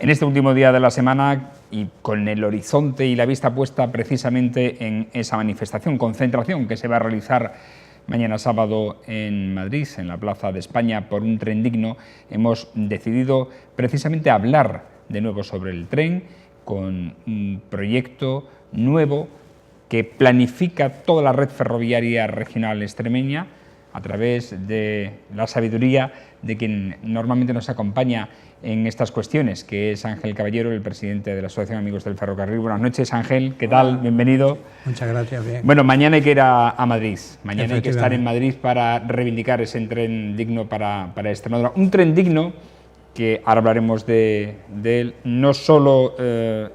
En este último día de la semana y con el horizonte y la vista puesta precisamente en esa manifestación, concentración que se va a realizar mañana sábado en Madrid, en la Plaza de España, por un tren digno, hemos decidido precisamente hablar de nuevo sobre el tren con un proyecto nuevo que planifica toda la red ferroviaria regional extremeña a través de la sabiduría de quien normalmente nos acompaña en estas cuestiones, que es Ángel Caballero, el presidente de la Asociación Amigos del Ferrocarril. Buenas noches, Ángel, ¿qué tal? Bienvenido. Muchas gracias, bien. Bueno, mañana hay que ir a Madrid, mañana hay que estar en Madrid para reivindicar ese tren digno para Extremadura. Un tren digno que ahora hablaremos de él, no solo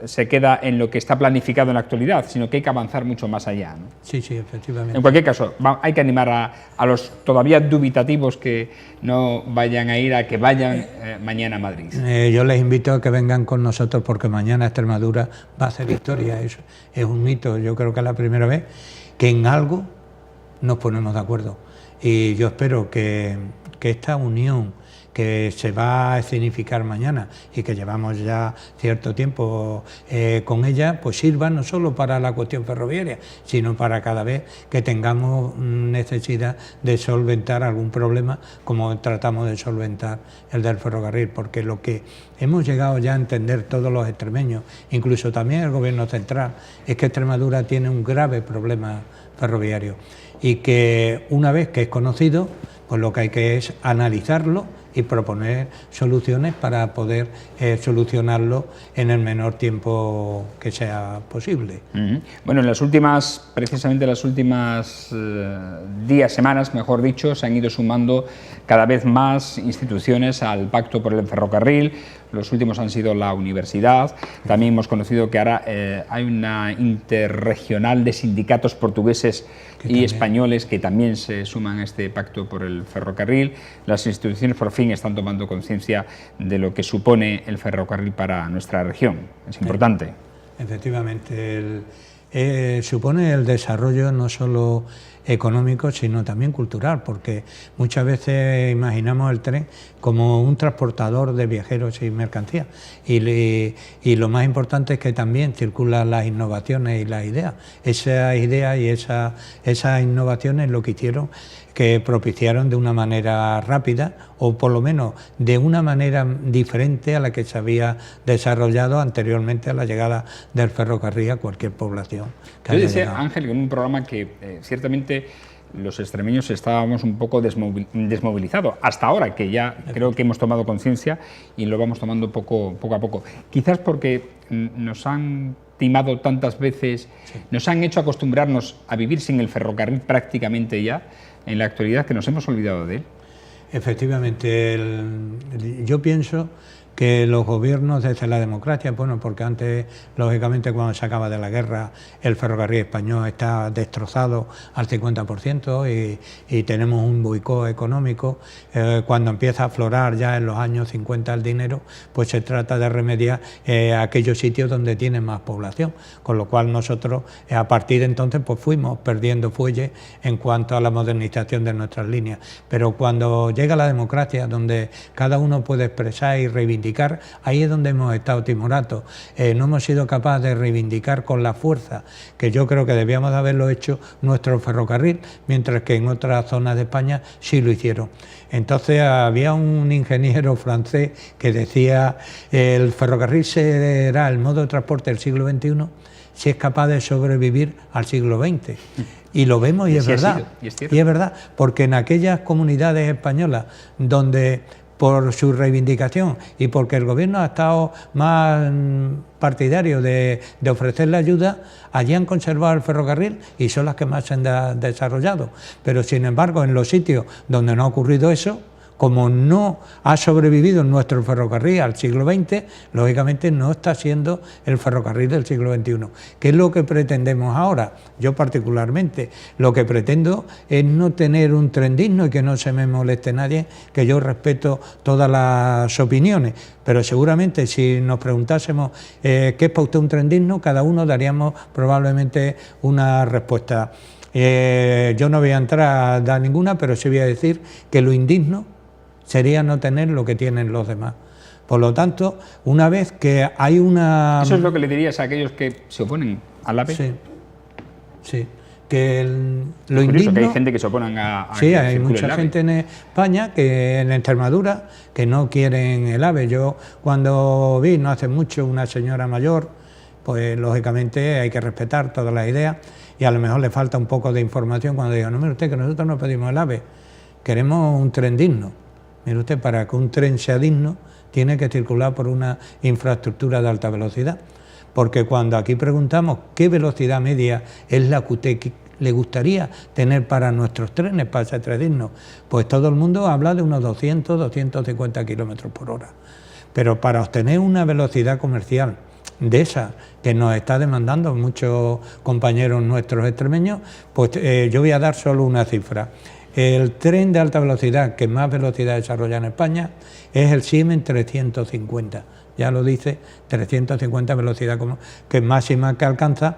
se queda en lo que está planificado en la actualidad, sino que hay que avanzar mucho más allá, ¿no? Sí, sí, efectivamente. En cualquier caso, hay que animar a los todavía dubitativos que no vayan a ir, a que vayan mañana a Madrid. Yo les invito a que vengan con nosotros porque mañana Extremadura va a hacer historia. Eso es un mito. Yo creo que es la primera vez que en algo nos ponemos de acuerdo. Y yo espero que esta unión que se va a escenificar mañana y que llevamos ya cierto tiempo con ella, pues sirva no solo para la cuestión ferroviaria, sino para cada vez que tengamos necesidad de solventar algún problema, como tratamos de solventar el del ferrocarril, porque lo que hemos llegado ya a entender todos los extremeños, incluso también el gobierno central, es que Extremadura tiene un grave problema ferroviario y que una vez que es conocido, pues lo que hay que es analizarlo y proponer soluciones para poder solucionarlo en el menor tiempo que sea posible. Bueno, en las últimas, precisamente las últimas días, semanas, mejor dicho, se han ido sumando cada vez más instituciones al Pacto por el Ferrocarril. Los últimos han sido la universidad. También hemos conocido que ahora hay una interregional de sindicatos portugueses y españoles que también se suman a este Pacto por el Ferrocarril. Las instituciones por fin están tomando conciencia de lo que supone el ferrocarril para nuestra región. Es importante. Efectivamente, supone el desarrollo no solo económico, sino también cultural, porque muchas veces imaginamos el tren como un transportador de viajeros y mercancías, y lo más importante es que también circulan las innovaciones y las ideas. Esas ideas y esas innovaciones lo que hicieron, que propiciaron de una manera rápida, o por lo menos de una manera diferente a la que se había desarrollado anteriormente a la llegada del ferrocarril a cualquier población. Yo decía, Ángel, en un programa que ciertamente los extremeños estábamos un poco desmovilizados, hasta ahora que ya creo que hemos tomado conciencia y lo vamos tomando poco a poco. Quizás porque nos han timado tantas veces, nos han hecho acostumbrarnos a vivir sin el ferrocarril prácticamente ya, en la actualidad, que nos hemos olvidado de él. Efectivamente, yo pienso que los gobiernos desde la democracia, bueno, porque antes, lógicamente, cuando se acaba de la guerra, el ferrocarril español está destrozado al 50% y tenemos un boicot económico. Cuando empieza a aflorar ya en los años 50 el dinero, pues se trata de remediar aquellos sitios donde tienen más población, con lo cual nosotros a partir de entonces pues fuimos perdiendo fuelle en cuanto a la modernización de nuestras líneas. Pero cuando llega la democracia, donde cada uno puede expresar y reivindicar, ahí es donde hemos estado timoratos. No hemos sido capaces de reivindicar con la fuerza que yo creo que debíamos de haberlo hecho nuestro ferrocarril, mientras que en otras zonas de España sí lo hicieron. Entonces había un ingeniero francés que decía: el ferrocarril será el modo de transporte del siglo XXI si es capaz de sobrevivir al siglo XX. Y lo vemos y es verdad. Y es verdad, porque en aquellas comunidades españolas donde por su reivindicación y porque el gobierno ha estado más partidario de ofrecerle ayuda, allí han conservado el ferrocarril y son las que más se han desarrollado. Pero sin embargo, en los sitios donde no ha ocurrido eso, como no ha sobrevivido nuestro ferrocarril al siglo XX, lógicamente no está siendo el ferrocarril del siglo XXI. ¿Qué es lo que pretendemos ahora? Yo particularmente lo que pretendo es no tener un tren digno y que no se me moleste nadie, que yo respeto todas las opiniones, pero seguramente si nos preguntásemos qué es para usted un tren digno, cada uno daríamos probablemente una respuesta. Yo no voy a entrar a dar ninguna, pero sí voy a decir que lo indigno sería no tener lo que tienen los demás, Por lo tanto, una vez que hay una... ¿Eso es lo que le dirías a aquellos que se oponen al AVE? Sí, sí. Que lo es curioso indigno, que hay gente que se oponen a sí, que hay circule mucha el AVE. gente en España, que en Extremadura, que no quieren el AVE. Yo cuando vi, no hace mucho, una señora mayor, pues lógicamente hay que respetar todas las ideas y a lo mejor le falta un poco de información cuando digo, no, mire usted, que nosotros no pedimos el AVE, queremos un tren digno. Mire usted, para que un tren sea digno, tiene que circular por una infraestructura de alta velocidad. Porque cuando aquí preguntamos qué velocidad media es la que usted le gustaría tener para nuestros trenes, para ese tren digno, pues todo el mundo habla de unos 200, 250 kilómetros por hora. Pero para obtener una velocidad comercial de esa que nos está demandando muchos compañeros nuestros extremeños, pues yo voy a dar solo una cifra. El tren de alta velocidad que más velocidad desarrolla en España es el Siemens 350. Ya lo dice, 350 velocidad que es máxima que alcanza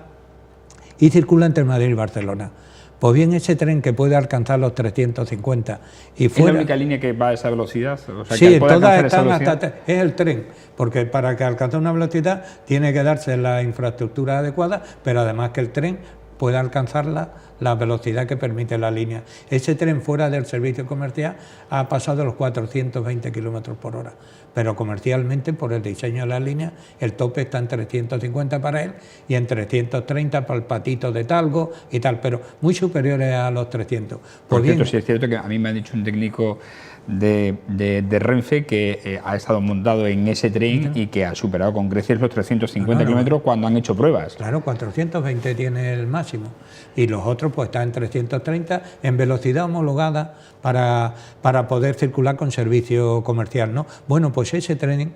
y circula entre Madrid y Barcelona. Pues bien, ese tren que puede alcanzar los 350 y fuera... ¿Es la única línea que va a esa velocidad? O sea, sí, que puede todas alcanzar están esa velocidad. es el tren, porque para que alcance una velocidad tiene que darse la infraestructura adecuada, pero además que el tren pueda alcanzar la velocidad que permite la línea. Ese tren fuera del servicio comercial ha pasado los 420 kilómetros por hora, pero comercialmente, por el diseño de la línea, el tope está en 350 para él y en 330 para el Patito de Talgo y tal, pero muy superiores a los 300. Por cierto, sí es cierto que a mí me ha dicho un técnico de Renfe que ha estado montado en ese tren y que ha superado con creces los 350 kilómetros cuando han hecho pruebas. Claro, 420 tiene el máximo y los otros pues están en 330 en velocidad homologada para poder circular con servicio comercial, ¿no? Bueno, pues ese tren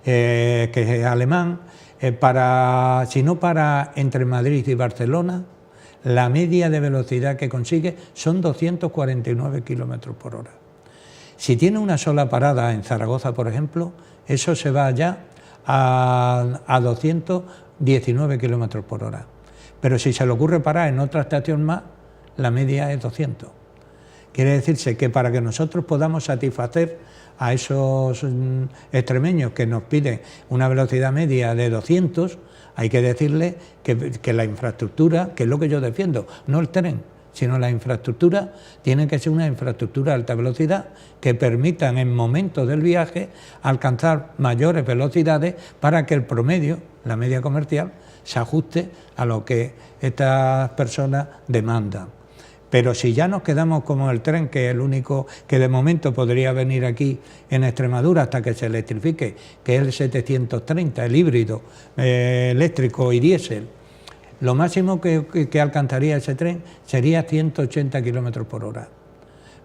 que es alemán, si no para entre Madrid y Barcelona, la media de velocidad que consigue son 249 kilómetros por hora. Si tiene una sola parada en Zaragoza, por ejemplo, eso se va ya a 219 kilómetros por hora. Pero si se le ocurre parar en otra estación más, la media es 200. Quiere decirse que para que nosotros podamos satisfacer a esos extremeños que nos piden una velocidad media de 200, hay que decirle que la infraestructura, que es lo que yo defiendo, no el tren, sino la infraestructura, tiene que ser una infraestructura de alta velocidad que permitan en momentos del viaje alcanzar mayores velocidades para que el promedio, la media comercial, se ajuste a lo que estas personas demandan. Pero si ya nos quedamos como el tren, que es el único que de momento podría venir aquí en Extremadura hasta que se electrifique, que es el 730, el híbrido eléctrico y diésel, lo máximo que alcanzaría ese tren sería 180 kilómetros por hora.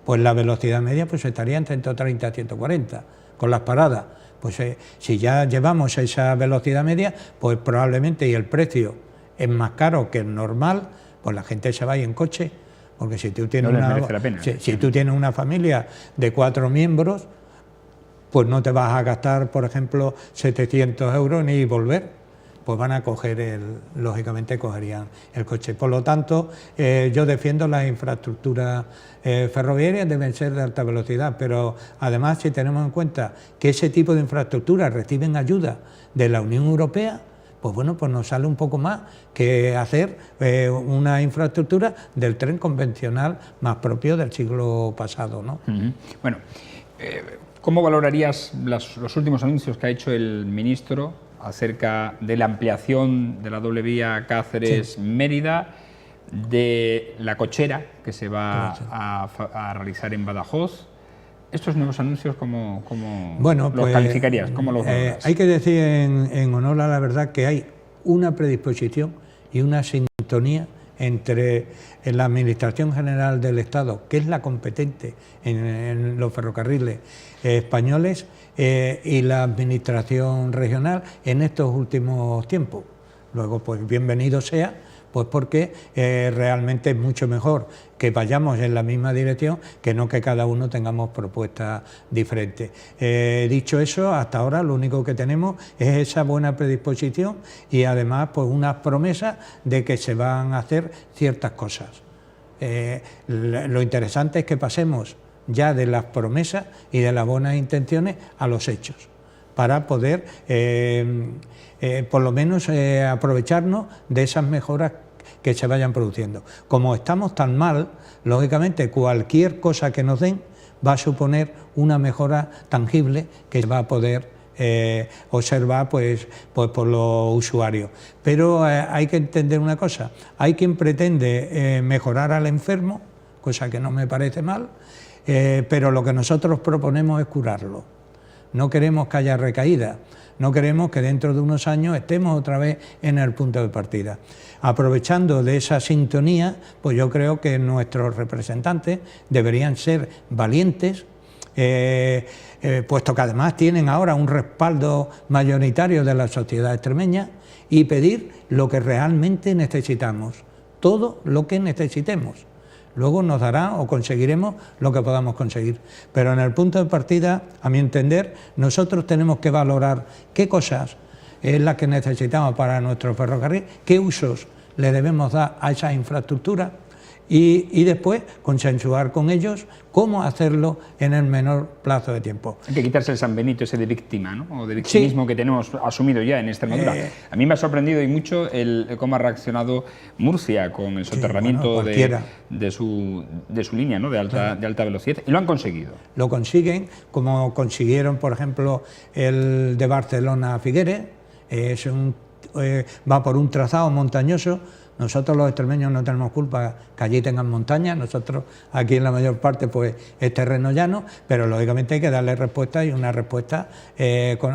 Pues la velocidad media pues estaría en 130 a 140, con las paradas. Pues si ya llevamos esa velocidad media, pues probablemente, y el precio es más caro que el normal, pues la gente se va en coche, porque si tú tienes, si tú tienes una familia de 4 miembros, pues no te vas a gastar, por ejemplo, 700 euros ni volver. Pues van a coger lógicamente cogerían el coche. Por lo tanto, yo defiendo las infraestructuras ferroviarias, deben ser de alta velocidad, pero además si tenemos en cuenta que ese tipo de infraestructuras reciben ayuda de la Unión Europea, pues bueno, pues nos sale un poco más que hacer una infraestructura del tren convencional más propio del siglo pasado, ¿no? Bueno, ¿cómo valorarías los últimos anuncios que ha hecho el ministro acerca de la ampliación de la doble vía Cáceres-Mérida, de la cochera que se va a realizar en Badajoz? ¿Estos nuevos anuncios cómo bueno, los calificarías? ¿Cómo los valoras? Hay que decir en honor a la verdad que hay una predisposición y una sintonía entre la Administración General del Estado, que es la competente en los ferrocarriles españoles, y la Administración Regional en estos últimos tiempos. Luego, pues bienvenido sea, pues porque realmente es mucho mejor que vayamos en la misma dirección que no que cada uno tengamos propuestas diferentes. Dicho eso, hasta ahora lo único que tenemos es esa buena predisposición y además pues unas promesas de que se van a hacer ciertas cosas. Lo interesante es que pasemos ya de las promesas y de las buenas intenciones a los hechos, para poder por lo menos aprovecharnos de esas mejoras que se vayan produciendo. Como estamos tan mal, lógicamente cualquier cosa que nos den va a suponer una mejora tangible que va a poder observar pues por los usuarios. Pero hay que entender una cosa, hay quien pretende mejorar al enfermo, cosa que no me parece mal, pero lo que nosotros proponemos es curarlo. No queremos que haya recaída, no queremos que dentro de unos años estemos otra vez en el punto de partida. Aprovechando de esa sintonía, pues yo creo que nuestros representantes deberían ser valientes, puesto que además tienen ahora un respaldo mayoritario de la sociedad extremeña, y pedir lo que realmente necesitamos, todo lo que necesitemos. Luego nos dará o conseguiremos lo que podamos conseguir. Pero en el punto de partida, a mi entender, nosotros tenemos que valorar qué cosas es la que necesitamos para nuestro ferrocarril, qué usos le debemos dar a esa infraestructura y después consensuar con ellos cómo hacerlo en el menor plazo de tiempo. Hay que quitarse el San Benito ese de víctima, ¿no? O de victimismo, sí, que tenemos asumido ya en Extremadura. A mí me ha sorprendido y mucho cómo ha reaccionado Murcia con el soterramiento de su línea, ¿no? de alta velocidad, y lo han conseguido. Lo consiguen, como consiguieron, por ejemplo, el de Barcelona a Figueres, va por un trazado montañoso. Nosotros los extremeños no tenemos culpa que allí tengan montañas, nosotros aquí en la mayor parte pues es terreno llano, pero lógicamente hay que darle respuesta y una respuesta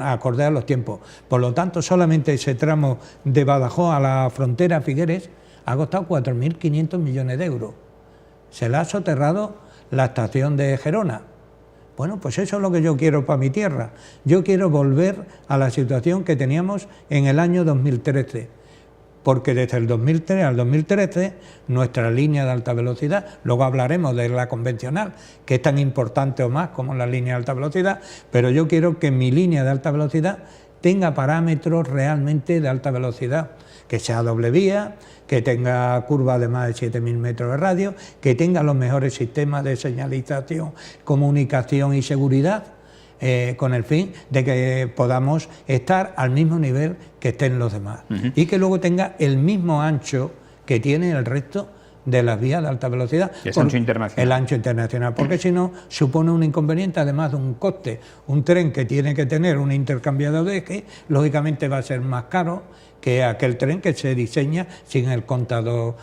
acorde a los tiempos. Por lo tanto, solamente ese tramo de Badajoz a la frontera Figueres ha costado 4.500 millones de euros. Se le ha soterrado la estación de Gerona. Bueno, pues eso es lo que yo quiero para mi tierra. Yo quiero volver a la situación que teníamos en el año 2013. Porque desde el 2003 al 2013 nuestra línea de alta velocidad, luego hablaremos de la convencional, que es tan importante o más como la línea de alta velocidad, pero yo quiero que mi línea de alta velocidad tenga parámetros realmente de alta velocidad, que sea doble vía, que tenga curvas de más de 7.000 metros de radio, que tenga los mejores sistemas de señalización, comunicación y seguridad, con el fin de que podamos estar al mismo nivel que estén los demás, y que luego tenga el mismo ancho que tiene el resto de las vías de alta velocidad. Es ancho internacional. El ancho internacional, porque si no supone un inconveniente, además de un coste. Un tren que tiene que tener un intercambiador de eje, lógicamente va a ser más caro que aquel tren que se diseña sin el contador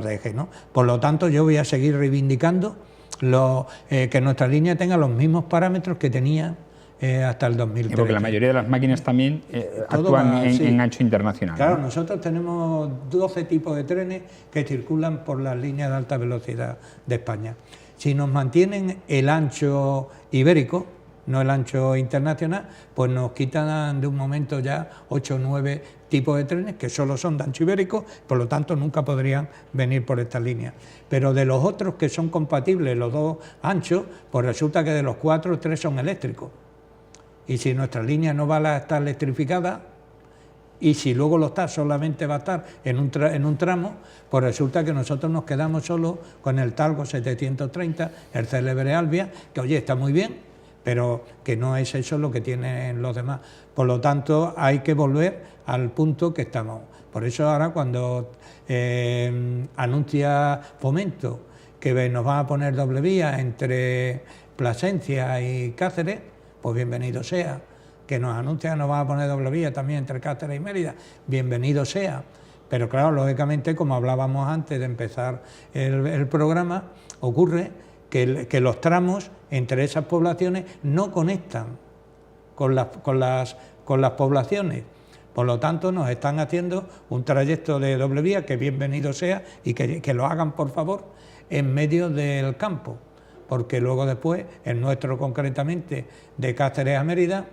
de eje, ¿no? Por lo tanto, yo voy a seguir reivindicando que nuestra línea tenga los mismos parámetros que tenía hasta el 2013. Porque la mayoría de las máquinas también actúan en ancho internacional. Claro, ¿no? Nosotros tenemos 12 tipos de trenes que circulan por las líneas de alta velocidad de España. Si nos mantienen el ancho ibérico, no el ancho internacional, pues nos quitan de un momento ya 8 o 9 tipos de trenes que solo son de ancho ibérico, por lo tanto nunca podrían venir por esta línea. Pero de los otros que son compatibles, los dos anchos, pues resulta que de los 4, 3 son eléctricos. Y si nuestra línea no va a estar electrificada, y si luego lo está, solamente va a estar en un tramo, pues resulta que nosotros nos quedamos solo con el Talgo 730, el célebre Albia, que oye, está muy bien, pero que no es eso lo que tienen los demás. Por lo tanto, hay que volver al punto que estamos. Por eso ahora cuando anuncia Fomento que nos va a poner doble vía entre Plasencia y Cáceres, pues bienvenido sea. Que nos anuncia que nos va a poner doble vía también entre Cáceres y Mérida, bienvenido sea. Pero claro, lógicamente, como hablábamos antes de empezar el programa, ocurre que los tramos entre esas poblaciones no conectan con las poblaciones. Por lo tanto, nos están haciendo un trayecto de doble vía, que bienvenido sea, y que lo hagan, por favor, en medio del campo. Porque luego después, el nuestro concretamente, de Cáceres a Mérida,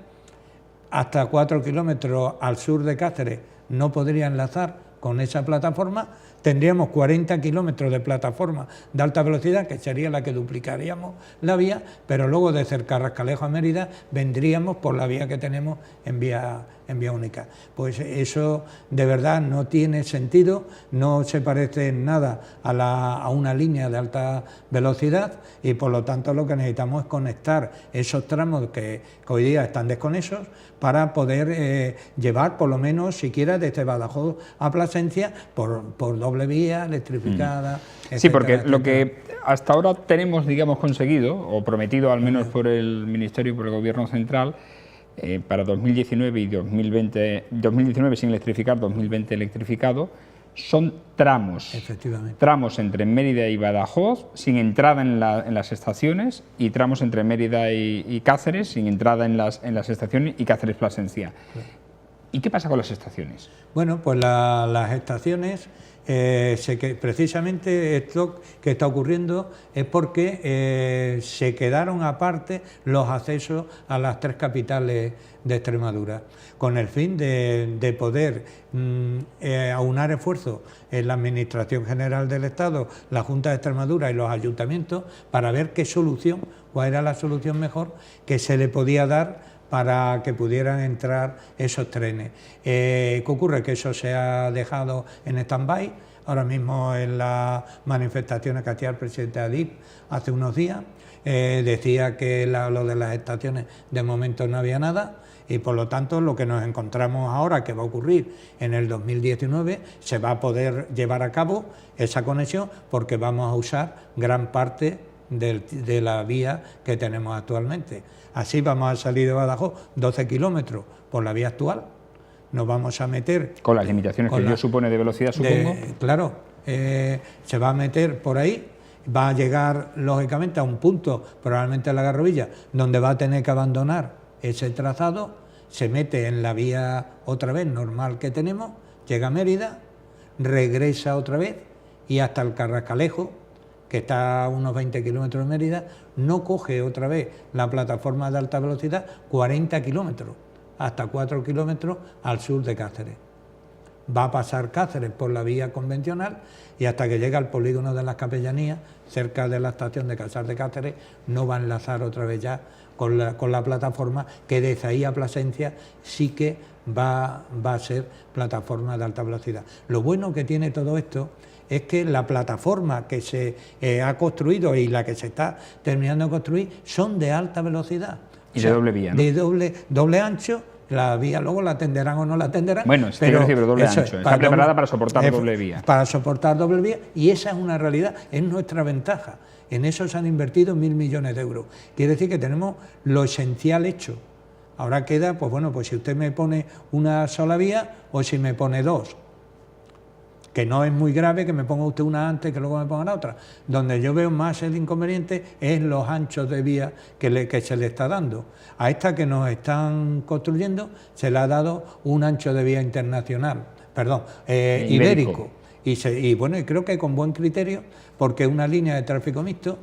hasta 4 kilómetros al sur de Cáceres, no podría enlazar con esa plataforma, tendríamos 40 kilómetros de plataforma de alta velocidad, que sería la que duplicaríamos la vía, pero luego desde el Carrascalejo a Mérida vendríamos por la vía que tenemos en vía única. Pues eso de verdad no tiene sentido, no se parece en nada a una línea de alta velocidad, y por lo tanto lo que necesitamos es conectar esos tramos que hoy día están desconexos para poder llevar por lo menos siquiera desde Badajoz a Plasencia por doble vía, electrificada, etcétera, sí, porque etcétera. Lo que hasta ahora tenemos, digamos, conseguido, o prometido al menos por el Ministerio y por el Gobierno central, para 2019 y 2020, 2019 sin electrificar, 2020 electrificado, son tramos. Efectivamente. Tramos entre Mérida y Badajoz, sin entrada en las estaciones, y tramos entre Mérida y Cáceres, sin entrada en las estaciones, y Cáceres-Plasencia. Claro. ¿Y qué pasa con las estaciones? Bueno, pues las estaciones, precisamente esto que está ocurriendo es porque se quedaron aparte los accesos a las 3 capitales de Extremadura, con el fin de poder aunar esfuerzos en la Administración General del Estado, la Junta de Extremadura y los ayuntamientos para ver cuál era la solución mejor que se le podía dar para que pudieran entrar esos trenes. ¿Qué ocurre? Que eso se ha dejado en stand-by. Ahora mismo en las manifestaciones que hacía el presidente Adif hace unos días, decía que lo de las estaciones de momento no había nada, y por lo tanto lo que nos encontramos ahora que va a ocurrir en el 2019, se va a poder llevar a cabo esa conexión porque vamos a usar gran parte de la vía que tenemos actualmente. Así vamos a salir de Badajoz 12 kilómetros por la vía actual, nos vamos a meter... Con las limitaciones que ello supone de velocidad, supongo. Claro, se va a meter por ahí, va a llegar lógicamente a un punto, probablemente en la Garrovilla, donde va a tener que abandonar ese trazado, se mete en la vía otra vez normal que tenemos, llega a Mérida, regresa otra vez y hasta el Carrascalejo, que está a unos 20 kilómetros de Mérida, no coge otra vez la plataforma de alta velocidad 40 kilómetros, hasta 4 kilómetros al sur de Cáceres. Va a pasar Cáceres por la vía convencional y hasta que llega al polígono de las Capellanías, cerca de la estación de Casar de Cáceres, no va a enlazar otra vez ya con la plataforma, que desde ahí a Plasencia sí que va a ser plataforma de alta velocidad. Lo bueno que tiene todo esto es que la plataforma que se ha construido y la que se está terminando de construir son de alta velocidad. Y de doble vía, ¿no? De doble ancho. La vía luego la atenderán o no la atenderán. Bueno, pero doble ancho. Está preparada para soportar doble vía. Para soportar doble vía, y esa es una realidad, es nuestra ventaja. En eso se han invertido 1.000 millones de euros. Quiere decir que tenemos lo esencial hecho. Ahora queda, pues bueno, pues si usted me pone una sola vía o si me pone 2. Que no es muy grave que me ponga usted una antes que luego me ponga la otra. Donde yo veo más el inconveniente es los anchos de vía que se le está dando. A esta que nos están construyendo se le ha dado un ancho de vía internacional, ibérico. Y bueno, y creo que con buen criterio, porque es una línea de tráfico mixto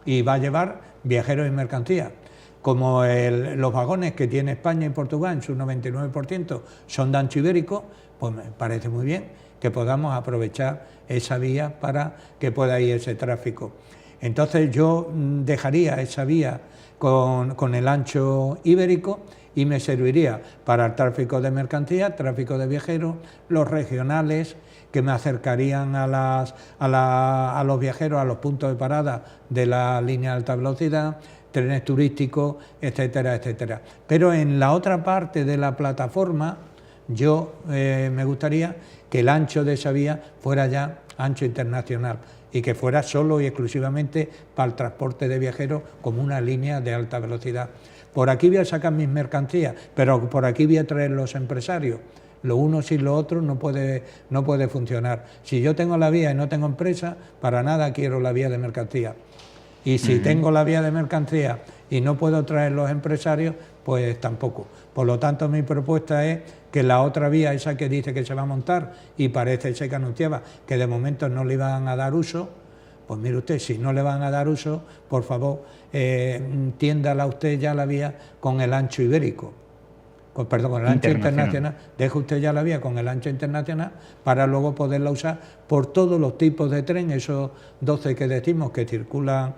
y va a llevar viajeros y mercancías. Como los vagones que tiene España y Portugal en su 99% son de ancho ibérico, pues me parece muy bien que podamos aprovechar esa vía para que pueda ir ese tráfico. Entonces yo dejaría esa vía con el ancho ibérico y me serviría para el tráfico de mercancías, tráfico de viajeros, los regionales que me acercarían a los viajeros a los puntos de parada de la línea de alta velocidad, trenes turísticos, etcétera, etcétera. Pero en la otra parte de la plataforma yo me gustaría que el ancho de esa vía fuera ya ancho internacional y que fuera solo y exclusivamente para el transporte de viajeros como una línea de alta velocidad. Por aquí voy a sacar mis mercancías, pero por aquí voy a traer los empresarios. Lo uno sin lo otro no puede funcionar. Si yo tengo la vía y no tengo empresa, para nada quiero la vía de mercancías. Y si tengo la vía de mercancías y no puedo traer los empresarios, pues tampoco. Por lo tanto, mi propuesta es que la otra vía, esa que dice que se va a montar y parece ser que anunciaba que de momento no le iban a dar uso, pues mire usted, si no le van a dar uso, por favor, tiéndala usted ya la vía con el ancho ibérico. con el ancho internacional, deje usted ya la vía con el ancho internacional para luego poderla usar por todos los tipos de tren, esos 12 que decimos que circulan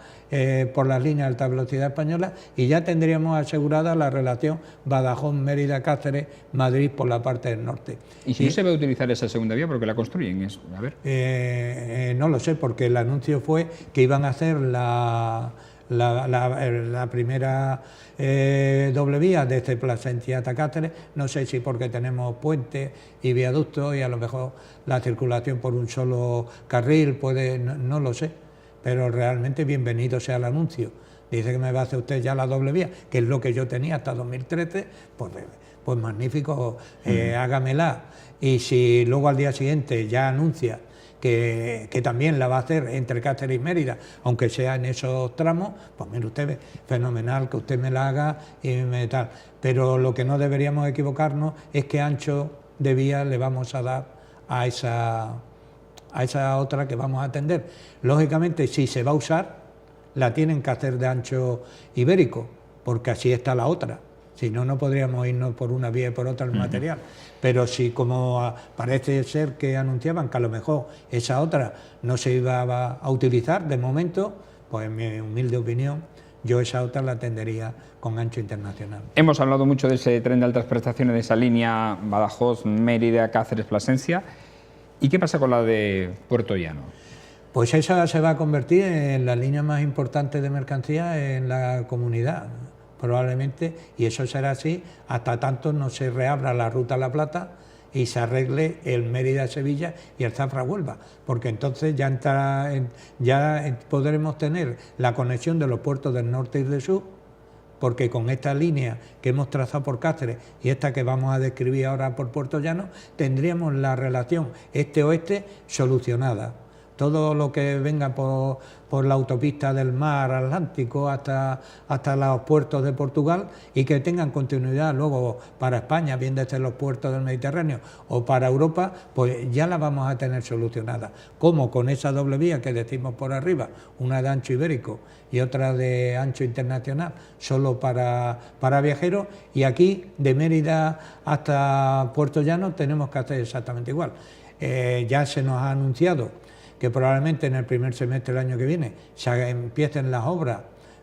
por las líneas de alta velocidad españolas, y ya tendríamos asegurada la relación Badajoz-Mérida-Cáceres-Madrid por la parte del norte. ¿Y si no se va a utilizar esa segunda vía porque la construyen? A ver. No lo sé, porque el anuncio fue que iban a hacer la primera doble vía desde Plasencia hasta Cáceres. No sé si porque tenemos puentes y viaductos y a lo mejor la circulación por un solo carril puede, no lo sé, pero realmente bienvenido sea el anuncio. Dice que me va a hacer usted ya la doble vía, que es lo que yo tenía hasta 2013, pues magnífico, hágamela. Y si luego al día siguiente ya anuncia que también la va a hacer entre Cáceres y Mérida, aunque sea en esos tramos, pues mire usted, fenomenal que usted me la haga y me tal. Pero lo que no deberíamos equivocarnos es qué ancho de vía le vamos a dar a esa otra que vamos a atender. Lógicamente, si se va a usar, la tienen que hacer de ancho ibérico, porque así está la otra. Si no, no podríamos irnos por una vía y por otra el material. Pero si, como parece ser que anunciaban que a lo mejor esa otra no se iba a utilizar de momento, pues en mi humilde opinión, yo esa otra la atendería con ancho internacional. Hemos hablado mucho de ese tren de altas prestaciones, de esa línea Badajoz, Mérida, Cáceres, Plasencia. ¿Y qué pasa con la de Puerto Llano? Pues esa se va a convertir en la línea más importante de mercancías en la comunidad, probablemente, y eso será así hasta tanto no se reabra la ruta a La Plata y se arregle el Mérida-Sevilla y el Zafra-Huelva, porque entonces ya podremos tener la conexión de los puertos del norte y del sur, porque con esta línea que hemos trazado por Cáceres y esta que vamos a describir ahora por Puerto Llano, tendríamos la relación este-oeste solucionada. Todo lo que venga por la autopista del mar Atlántico hasta los puertos de Portugal y que tengan continuidad luego para España, bien desde los puertos del Mediterráneo o para Europa, pues ya la vamos a tener solucionada. Como con esa doble vía que decimos por arriba, una de ancho ibérico y otra de ancho internacional, solo para viajeros, y aquí de Mérida hasta Puerto Llano tenemos que hacer exactamente igual. Ya se nos ha anunciado que probablemente en el primer semestre del año que viene se empiecen las obras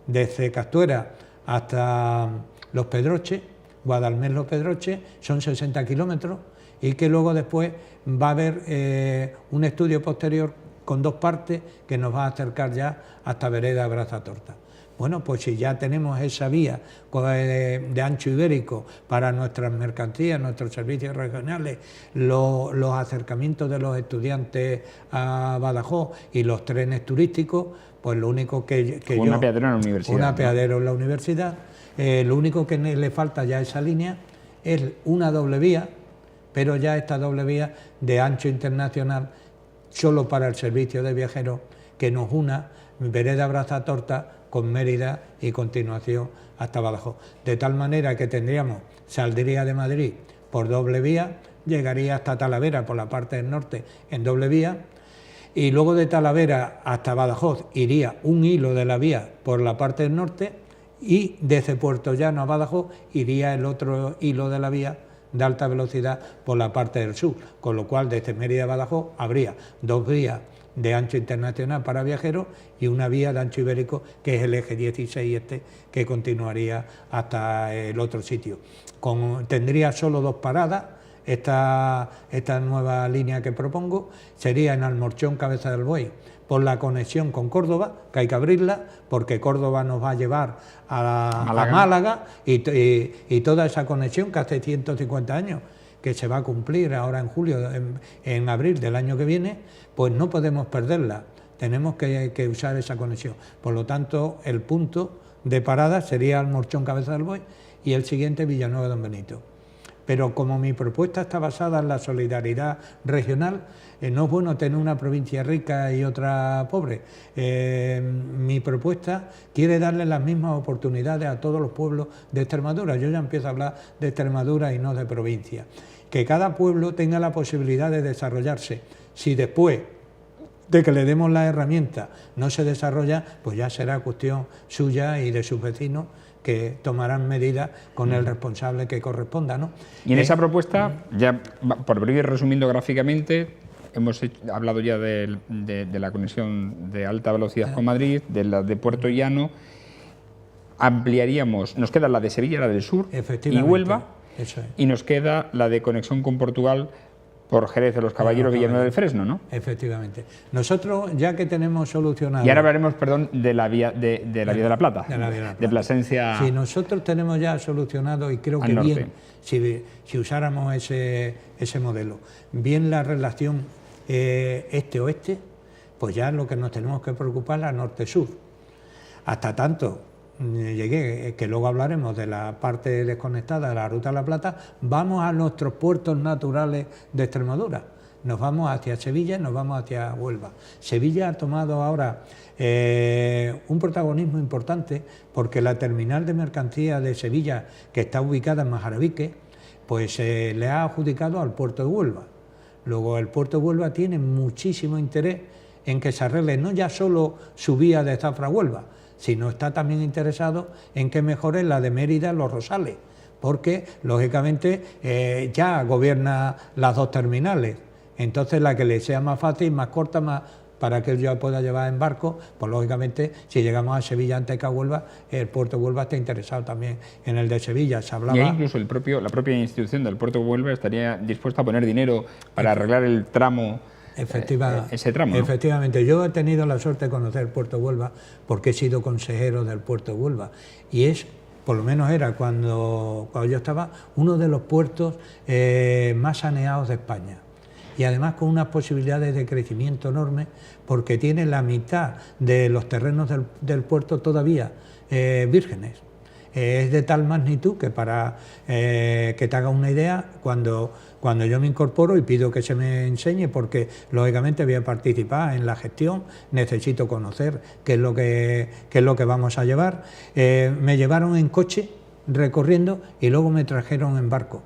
desde Castuera hasta Los Pedroches, Guadalmés-Los Pedroches, son 60 kilómetros, y que luego después va a haber un estudio posterior con 2 partes que nos va a acercar ya hasta Vereda Brazatorta. Bueno, pues si ya tenemos esa vía de ancho ibérico para nuestras mercancías, nuestros servicios regionales, los acercamientos de los estudiantes a Badajoz y los trenes turísticos, pues lo único que un apeadero en la universidad. Un apeadero en la universidad. Lo único que le falta ya a esa línea es una doble vía, pero ya esta doble vía de ancho internacional solo para el servicio de viajeros, que nos una Vereda Brazatorta con Mérida y continuación hasta Badajoz. De tal manera que saldría de Madrid por doble vía, llegaría hasta Talavera por la parte del norte en doble vía, y luego de Talavera hasta Badajoz iría un hilo de la vía por la parte del norte, y desde Puerto Llano a Badajoz iría el otro hilo de la vía de alta velocidad por la parte del sur, con lo cual desde Mérida a Badajoz habría 2 vías de ancho internacional para viajeros y una vía de ancho ibérico, que es el eje 16 que continuaría hasta el otro sitio. Tendría solo 2 paradas. Esta nueva línea que propongo sería en Almorchón, Cabeza del Buey, por la conexión con Córdoba, que hay que abrirla, porque Córdoba nos va a llevar a Málaga y toda esa conexión que hace 150 años, que se va a cumplir ahora en julio, en abril del año que viene, pues no podemos perderla, tenemos que usar esa conexión. Por lo tanto, el punto de parada sería Almorchón, Cabeza del Buey, y el siguiente Villanueva de Don Benito. Pero como mi propuesta está basada en la solidaridad regional, no es bueno tener una provincia rica y otra pobre. Mi propuesta quiere darle las mismas oportunidades a todos los pueblos de Extremadura. Yo ya empiezo a hablar de Extremadura y no de provincia. Que cada pueblo tenga la posibilidad de desarrollarse. Si después de que le demos la herramienta no se desarrolla, pues ya será cuestión suya y de sus vecinos que tomarán medidas con el responsable que corresponda, ¿no? Y en esa propuesta, ya por ir resumiendo gráficamente, hemos hablado ya de la conexión de alta velocidad con Madrid, de la de Puerto Llano, ampliaríamos, nos queda la de Sevilla, la del sur y Huelva, eso es. Y nos queda la de conexión con Portugal por Jerez de los Caballeros, Villanueva del Fresno, ¿no? Efectivamente. Nosotros, ya que tenemos solucionado... Y ahora hablaremos, perdón, de la vía de la Vía de la Plata, de Plasencia... Si nosotros tenemos ya solucionado, y creo que bien, si usáramos ese modelo, bien la relación este-oeste, pues ya lo que nos tenemos que preocupar es la norte-sur. Hasta tanto llegué, que luego hablaremos de la parte desconectada de la Ruta de la Plata, vamos a nuestros puertos naturales de Extremadura. Nos vamos hacia Sevilla, nos vamos hacia Huelva. Sevilla ha tomado ahora un protagonismo importante porque la terminal de mercancías de Sevilla, que está ubicada en Majarabique, pues le ha adjudicado al puerto de Huelva. Luego el puerto de Huelva tiene muchísimo interés en que se arregle no ya solo su vía de Zafra a Huelva, sino está también interesado en que mejore la de Mérida, Los Rosales, porque lógicamente ya gobierna las dos terminales, entonces la que le sea más fácil, más corta, más para que él ya pueda llevar en barco, pues lógicamente si llegamos a Sevilla antes que a Huelva, el puerto de Huelva está interesado también en el de Sevilla. Se hablaba... Y ahí incluso la propia institución del puerto de Huelva estaría dispuesta a poner dinero para arreglar el tramo. Ese tramo, ¿no? Efectivamente, yo he tenido la suerte de conocer el puerto de Huelva porque he sido consejero del puerto de Huelva y es, por lo menos era cuando yo estaba, uno de los puertos más saneados de España y además con unas posibilidades de crecimiento enormes porque tiene la mitad de los terrenos del puerto todavía vírgenes. Es de tal magnitud que para que te hagas una idea, cuando yo me incorporo y pido que se me enseñe, porque lógicamente voy a participar en la gestión, necesito conocer qué es lo que vamos a llevar, me llevaron en coche recorriendo y luego me trajeron en barco,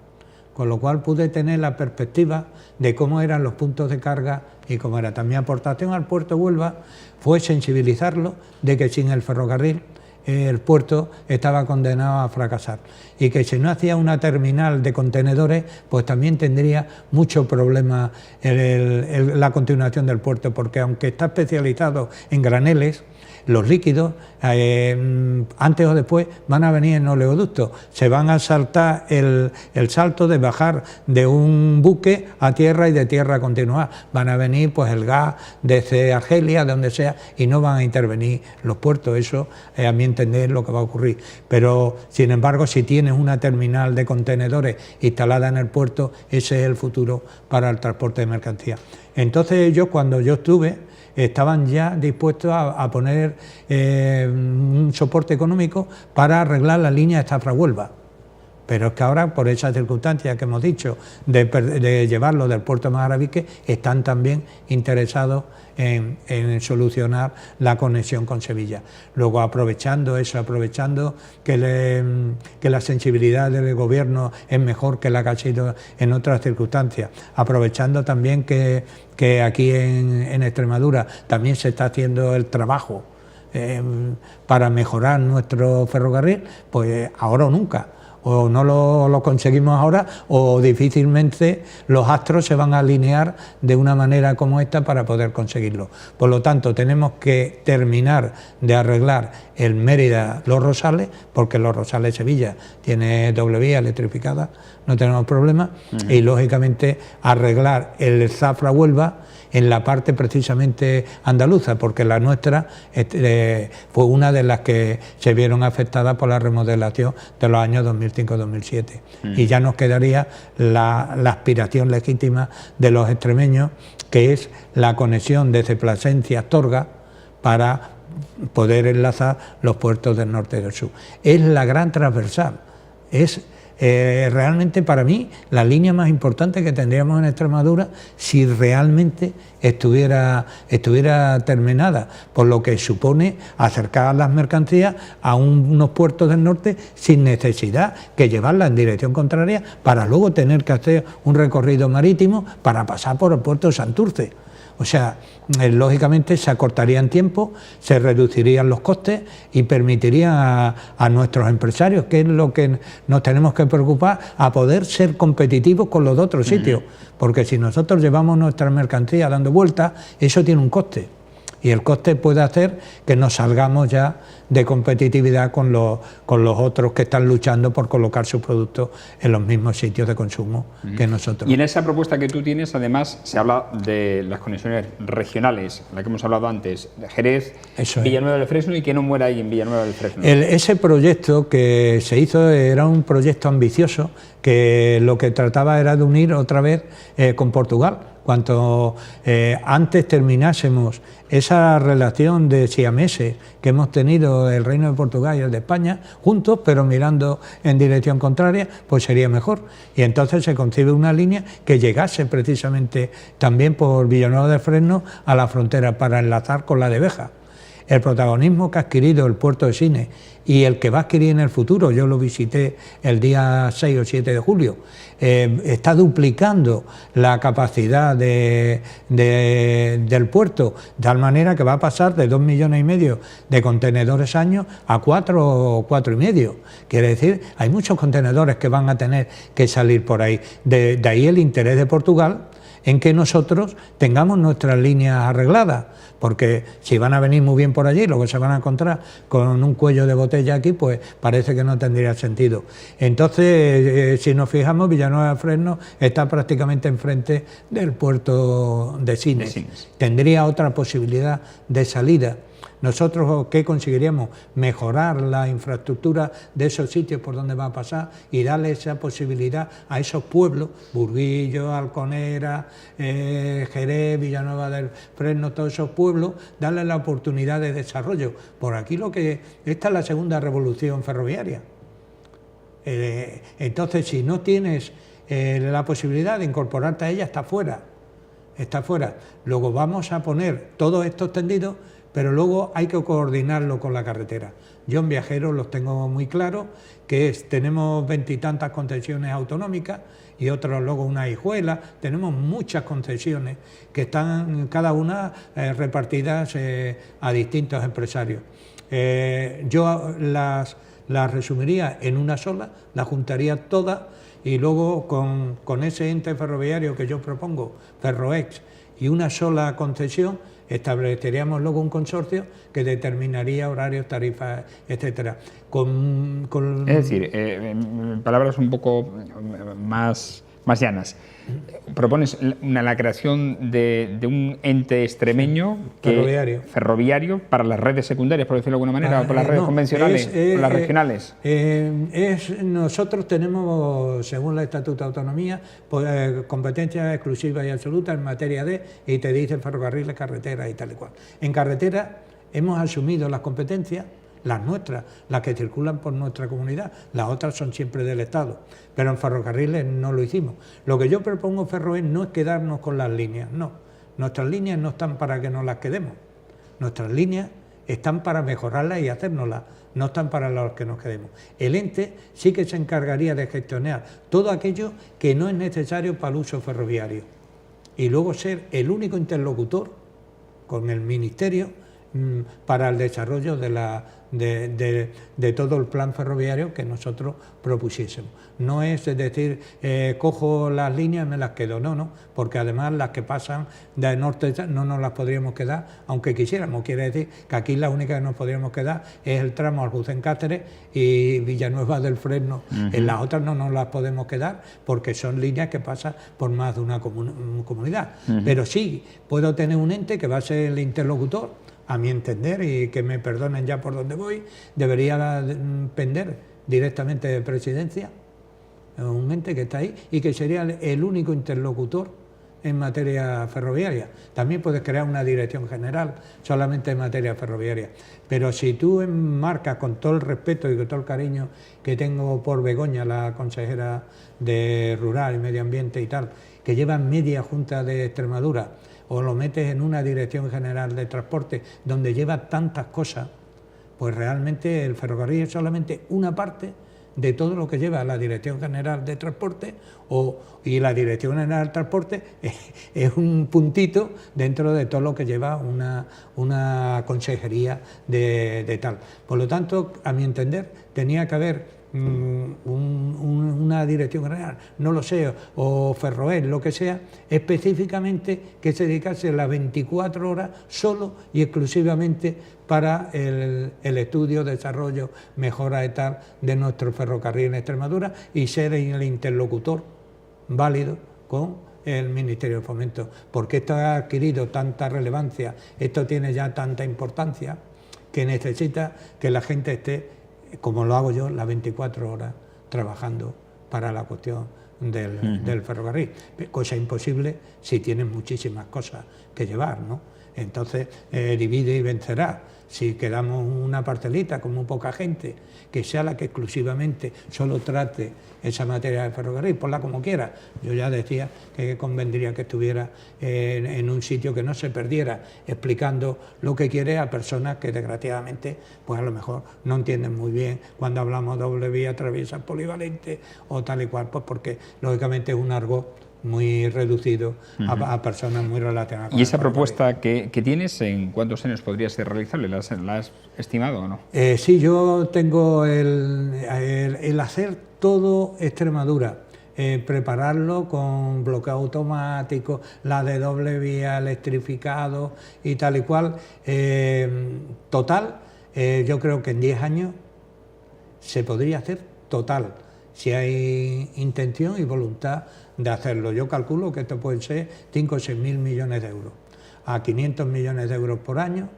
con lo cual pude tener la perspectiva de cómo eran los puntos de carga y cómo era. También mi aportación al puerto de Huelva fue sensibilizarlo de que sin el ferrocarril el puerto estaba condenado a fracasar y que si no hacía una terminal de contenedores, pues también tendría mucho problema la continuación del puerto, porque aunque está especializado en graneles, los líquidos, antes o después, van a venir en oleoductos. Se van a saltar el salto de bajar de un buque a tierra y de tierra a continuar. Van a venir pues el gas desde Argelia, de donde sea, y no van a intervenir los puertos. Eso, a mi entender, es lo que va a ocurrir. Pero, sin embargo, si tienes una terminal de contenedores instalada en el puerto, ese es el futuro para el transporte de mercancías. Entonces, cuando yo estuve, estaban ya dispuestos a poner un soporte económico para arreglar la línea de Zafra-Huelva. Pero es que ahora, por esas circunstancias que hemos dicho, de llevarlo del puerto de Majarabique, están también interesados en solucionar la conexión con Sevilla. Luego, aprovechando eso, aprovechando que la sensibilidad del gobierno es mejor que la que ha sido en otras circunstancias, aprovechando también que aquí en Extremadura también se está haciendo el trabajo para mejorar nuestro ferrocarril, pues ahora o nunca. O no lo conseguimos ahora, o difícilmente los astros se van a alinear de una manera como esta para poder conseguirlo. Por lo tanto, tenemos que terminar de arreglar el Mérida-Los Rosales, porque Los Rosales-Sevilla tiene doble vía electrificada, no tenemos problema, y lógicamente arreglar el Zafra-Huelva en la parte precisamente andaluza, porque la nuestra fue una de las que se vieron afectadas por la remodelación de los años 2005-2007. Y ya nos quedaría la aspiración legítima de los extremeños, que es la conexión desde Plasencia a Astorga para poder enlazar los puertos del norte y del sur. Es la gran transversal, es realmente para mí la línea más importante que tendríamos en Extremadura si realmente estuviera terminada, por lo que supone acercar las mercancías a unos puertos del norte sin necesidad que llevarlas en dirección contraria para luego tener que hacer un recorrido marítimo para pasar por el puerto de Santurce. O sea, lógicamente se acortarían tiempo, se reducirían los costes y permitiría a nuestros empresarios, que es lo que nos tenemos que preocupar, a poder ser competitivos con los de otros sitios. Porque si nosotros llevamos nuestra mercancía dando vueltas, eso tiene un coste. Y el coste puede hacer que nos salgamos ya de competitividad con los otros que están luchando por colocar sus productos en los mismos sitios de consumo que nosotros. Y en esa propuesta que tú tienes, además, se habla de las conexiones regionales, la que hemos hablado antes, de Jerez, Villanueva del Fresno, y que no muera ahí en Villanueva del Fresno. Ese proyecto que se hizo era un proyecto ambicioso, que lo que trataba era de unir otra vez con Portugal. Cuanto antes terminásemos esa relación de siameses que hemos tenido el Reino de Portugal y el de España, juntos, pero mirando en dirección contraria, pues sería mejor. Y entonces se concibe una línea que llegase precisamente también por Villanueva del Fresno a la frontera para enlazar con la de Béjar. El protagonismo que ha adquirido el puerto de Sines y el que va a adquirir en el futuro, yo lo visité el día 6 o 7 de julio, está duplicando la capacidad del puerto, de tal manera que va a pasar de 2,5 millones de contenedores año a 4 o 4,5. Quiere decir, hay muchos contenedores que van a tener que salir por ahí. De ahí el interés de Portugal en que nosotros tengamos nuestras líneas arregladas, porque si van a venir muy bien por allí, luego se van a encontrar con un cuello de botella aquí, pues parece que no tendría sentido. Entonces, si nos fijamos, Villanueva del Fresno está prácticamente enfrente del puerto de Sines. Tendría otra posibilidad de salida. Nosotros, ¿qué conseguiríamos? Mejorar la infraestructura de esos sitios por donde va a pasar y darle esa posibilidad a esos pueblos, Burguillo, Alconera, Jerez, Villanueva del Fresno, todos esos pueblos, darles la oportunidad de desarrollo. Por aquí esta es la segunda revolución ferroviaria. Entonces, si no tienes la posibilidad de incorporarte a ella, está fuera. Luego vamos a poner todos estos tendidos, pero luego hay que coordinarlo con la carretera. Yo en viajeros los tengo muy claros, que tenemos 20 y tantas concesiones autonómicas y otras luego una hijuela, tenemos muchas concesiones que están cada una repartidas a distintos empresarios. Yo las resumiría en una sola, las juntaría todas y luego con ese ente ferroviario que yo propongo, Ferroex, y una sola concesión, estableceríamos luego un consorcio que determinaría horarios, tarifas, etcétera. Es decir, palabras un poco más llanas. Propones la creación de un ente extremeño ferroviario para las redes secundarias, por decirlo de alguna manera, o para las redes convencionales, o las regionales. Nosotros tenemos, según el Estatuto de Autonomía, competencias exclusivas y absolutas en materia y te dicen ferrocarriles, carreteras y tal y cual. En carretera hemos asumido las competencias, las nuestras, las que circulan por nuestra comunidad, las otras son siempre del Estado, pero en ferrocarriles no lo hicimos. Lo que yo propongo, Ferroes, no es quedarnos con las líneas, no. Nuestras líneas no están para que nos las quedemos, nuestras líneas están para mejorarlas y hacérnoslas, no están para los que nos quedemos. El ente sí que se encargaría de gestionar todo aquello que no es necesario para el uso ferroviario y luego ser el único interlocutor con el Ministerio para el desarrollo de todo el plan ferroviario que nosotros propusiésemos. No es decir, cojo las líneas y me las quedo, no, porque además las que pasan de norte no nos las podríamos quedar, aunque quisiéramos. Quiere decir que aquí la única que nos podríamos quedar es el tramo Aljucén-Cáceres y Villanueva del Fresno. En las otras no nos las podemos quedar porque son líneas que pasan por más de una comunidad. Pero sí, puedo tener un ente que va a ser el interlocutor, a mi entender, y que me perdonen ya por donde voy, debería depender directamente de Presidencia, un ente que está ahí y que sería el único interlocutor en materia ferroviaria. También puedes crear una dirección general solamente en materia ferroviaria, pero si tú enmarcas, con todo el respeto y con todo el cariño que tengo por Begoña, la consejera de Rural y Medio Ambiente y tal, que lleva media Junta de Extremadura, o lo metes en una dirección general de transporte donde lleva tantas cosas, pues realmente el ferrocarril es solamente una parte de todo lo que lleva la Dirección General de Transporte, y la Dirección General de Transporte es un puntito dentro de todo lo que lleva una consejería de tal. Por lo tanto, a mi entender, tenía que haber una dirección general, no lo sé, o Ferroel, lo que sea, específicamente que se dedicase las 24 horas solo y exclusivamente para el estudio, desarrollo, mejora y tal de nuestro ferrocarril en Extremadura, y ser el interlocutor válido con el Ministerio de Fomento, porque esto ha adquirido tanta relevancia, esto tiene ya tanta importancia, que necesita que la gente esté, como lo hago yo, las 24 horas trabajando para la cuestión del ferrocarril, cosa imposible si tienes muchísimas cosas que llevar, ¿no? Entonces, divide y vencerá. Si quedamos una parcelita con muy poca gente, que sea la que exclusivamente solo trate esa materia de ferrocarril, ponla como quiera. Yo ya decía que convendría que estuviera en un sitio que no se perdiera explicando lo que quiere a personas que desgraciadamente pues a lo mejor no entienden muy bien cuando hablamos doble vía, traviesa polivalente o tal y cual, pues porque lógicamente es un argot muy reducido a personas muy relacionadas con ¿Y esa el propuesta que tienes, en cuántos años podría ser realizable? ¿La has estimado o no? Sí, yo tengo el hacer todo Extremadura, prepararlo con bloqueo automático, la de doble vía, electrificado y tal y cual. Total, yo creo que en 10 años se podría hacer total, si hay intención y voluntad de hacerlo. Yo calculo que esto pueden ser 5 o 6 mil millones de euros. A 500 millones de euros por año,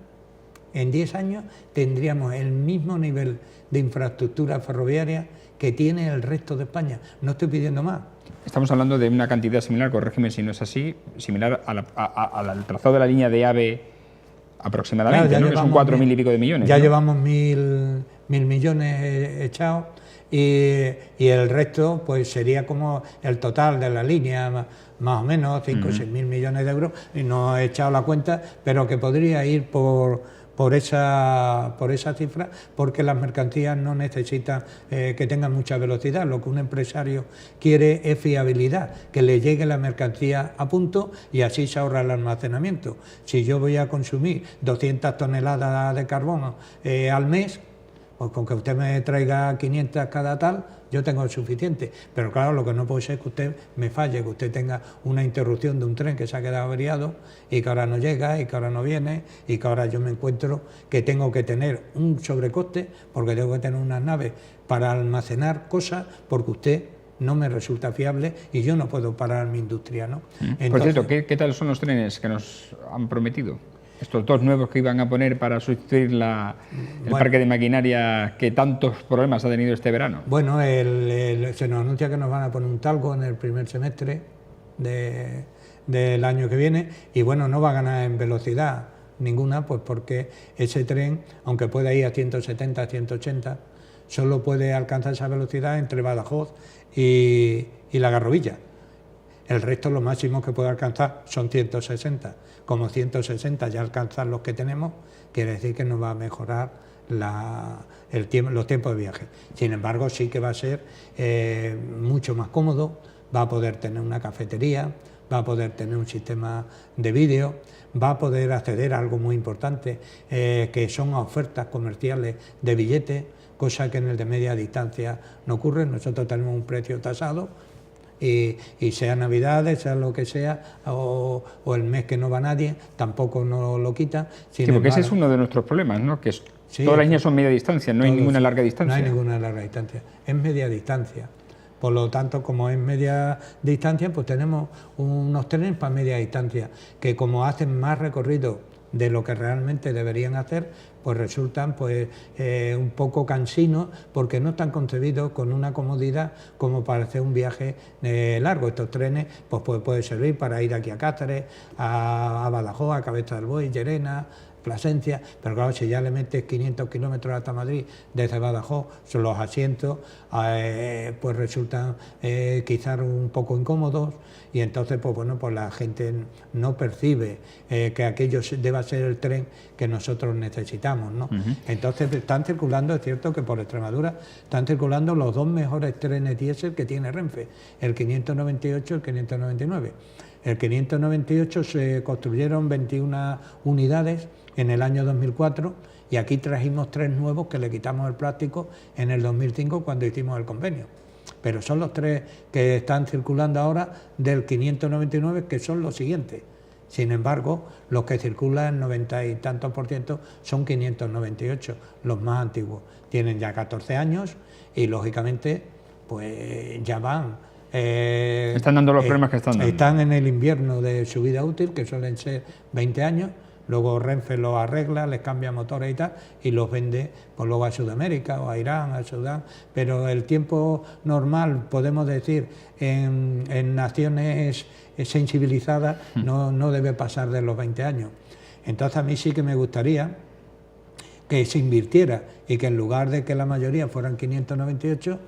en 10 años tendríamos el mismo nivel de infraestructura ferroviaria que tiene el resto de España. No estoy pidiendo más. Estamos hablando de una cantidad similar, corrígeme si no es así, similar al trazado de la línea de AVE aproximadamente, claro, ¿no? Que son 4.000 y pico de millones. Ya ¿no? llevamos mil millones echados. Y el resto pues sería como el total de la línea, más o menos 5 o 6 mil millones de euros, y no he echado la cuenta, pero que podría ir por esa cifra, porque las mercancías no necesitan que tengan mucha velocidad. Lo que un empresario quiere es fiabilidad, que le llegue la mercancía a punto y así se ahorra el almacenamiento. Si yo voy a consumir 200 toneladas de carbono al mes, pues con que usted me traiga 500 cada tal, yo tengo suficiente. Pero claro, lo que no puede ser es que usted me falle, que usted tenga una interrupción de un tren que se ha quedado averiado y que ahora no llega y que ahora no viene y que ahora yo me encuentro que tengo que tener un sobrecoste porque tengo que tener unas naves para almacenar cosas porque usted no me resulta fiable y yo no puedo parar mi industria, ¿no? Entonces, por cierto, ¿qué tal son los trenes que nos han prometido? Estos dos nuevos que iban a poner para sustituir el parque de maquinaria que tantos problemas ha tenido este verano. Bueno, se nos anuncia que nos van a poner un talgo en el primer semestre del año que viene y bueno, no va a ganar en velocidad ninguna, pues porque ese tren, aunque pueda ir a 170, 180, solo puede alcanzar esa velocidad entre Badajoz y La Garrovilla. El resto, lo máximo que puede alcanzar son 160. Como 160 ya alcanzan los que tenemos, quiere decir que nos va a mejorar los tiempos de viaje. Sin embargo, sí que va a ser mucho más cómodo, va a poder tener una cafetería, va a poder tener un sistema de vídeo, va a poder acceder a algo muy importante, que son ofertas comerciales de billetes, cosa que en el de media distancia no ocurre. Nosotros tenemos un precio tasado, y sea Navidades, sea lo que sea, o el mes que no va nadie, tampoco nos lo quita. Sí, porque ese es uno de nuestros problemas, ¿no? Que todas las líneas son media distancia, no hay ninguna larga distancia. No hay ninguna larga distancia, es media distancia. Por lo tanto, como es media distancia, pues tenemos unos trenes para media distancia, que como hacen más recorrido de lo que realmente deberían hacer, pues resultan pues un poco cansinos porque no están concebidos con una comodidad como para hacer un viaje largo. Estos trenes pues puede servir para ir aquí a Cáceres, a Badajoz, a Cabeza del Buey, Llerena, Plasencia, pero claro, si ya le metes 500 kilómetros hasta Madrid desde Badajoz, son los asientos, pues resultan quizás un poco incómodos, y entonces pues bueno, pues la gente no percibe que aquello deba ser el tren que nosotros necesitamos, ¿no? Entonces están circulando, es cierto que por Extremadura están circulando los dos mejores trenes diésel que tiene Renfe, el 598 y el 599. El 598 se construyeron 21 unidades en el año 2004 y aquí trajimos 3 nuevos que le quitamos el plástico en el 2005 cuando hicimos el convenio. Pero son los 3 que están circulando ahora del 599, que son los siguientes. Sin embargo, los que circulan, el 90 y tantos % son 598, los más antiguos. Tienen ya 14 años y lógicamente pues ya van. Están dando los problemas que están dando. Están en el invierno de su vida útil, que suelen ser 20 años. Luego Renfe los arregla, les cambia motores y tal, y los vende pues luego a Sudamérica o a Irán, a Sudán. Pero el tiempo normal, podemos decir, en naciones sensibilizadas, no debe pasar de los 20 años. Entonces a mí sí que me gustaría que se invirtiera y que en lugar de que la mayoría fueran 598,